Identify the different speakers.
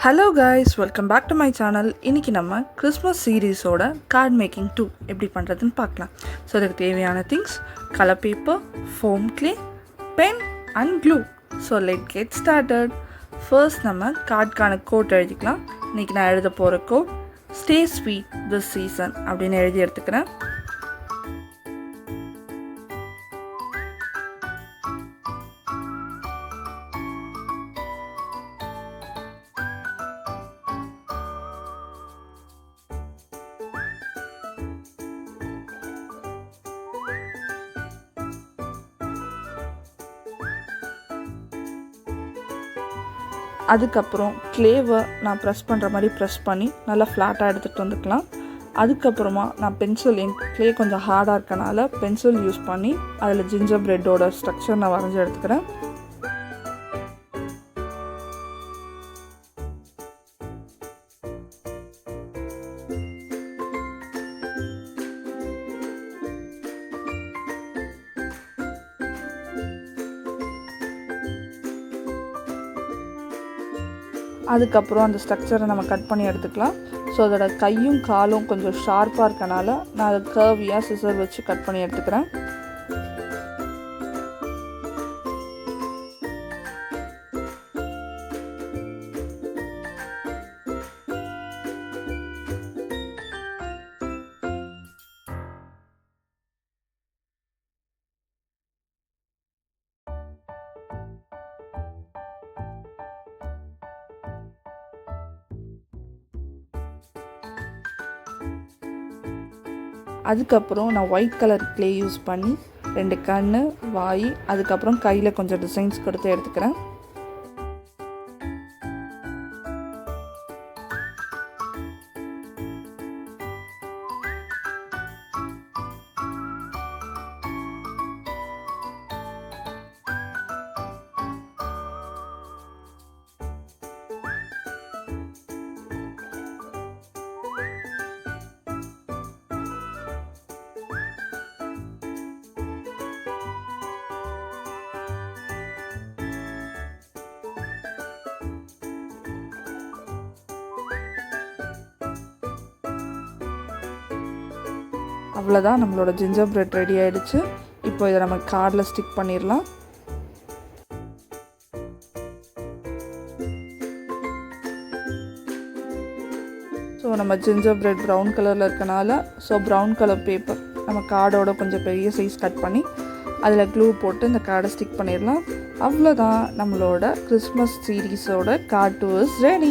Speaker 1: Hello guys, welcome back to my channel. இன்றைக்கி நம்ம Christmas சீரீஸோட card making 2 எப்படி பண்ணுறதுன்னு பார்க்கலாம். ஸோ அதுக்கு தேவையான things colour paper, foam clay, pen and glue. So let get started. First நம்ம கார்டுக்கான கோட் எழுதிக்கலாம். இன்றைக்கி நான் எழுத போகிற quote stay sweet this season அப்படின்னு எழுதி எடுத்துக்கிறேன். அதுக்கப்புறம் க்ளேவை நான் ப்ரெஸ் பண்ணுற மாதிரி ப்ரெஸ் பண்ணி நல்லா ஃப்ளாட்டாக எடுத்துகிட்டு வந்துக்கலாம். அதுக்கப்புறமா நான் பென்சில் க்ளே கொஞ்சம் ஹார்டாக இருக்கனால பென்சில் யூஸ் பண்ணி அதில் ஜிஞ்சர் ப்ரெட்டோட ஸ்ட்ரக்சர் நான் வரைஞ்சி எடுத்துக்கிறேன். அதுக்கப்புறம் அந்த ஸ்ட்ரக்சரை நம்ம கட் பண்ணி எடுத்துக்கலாம். ஸோ அதோட கையும் காலும் கொஞ்சம் ஷார்ப்பாக இருக்கனால நான் அதை கர்வியாக சிசர் வச்சு கட் பண்ணி எடுத்துக்கிறேன். அதுக்கப்புறம் நான் ஒயிட் கலர் க்ளே யூஸ் பண்ணி 2 கண், வாய், அதுக்கப்புறம் கையில் கொஞ்சம் டிசைன்ஸ் கொடுத்து எடுத்துக்கிறேன். அவ்வளோதான், நம்மளோட ஜிஞ்சர் ப்ரெட் ரெடி ஆகிடுச்சு. இப்போ இதை நம்ம கார்டில் ஸ்டிக் பண்ணிடலாம். ஸோ நம்ம ஜிஞ்சர் ப்ரெட் ப்ரௌன் கலரில் இருக்கனால ப்ரௌன் கலர் பேப்பர் நம்ம கார்டோட கொஞ்சம் பெரிய சைஸ் கட் பண்ணி அதில் க்ளூ போட்டு இந்த கார்டை ஸ்டிக் பண்ணிடலாம். அவ்வளோதான், நம்மளோட கிறிஸ்மஸ் சீரீஸோட கார்ட் 2 இஸ் ரெடி.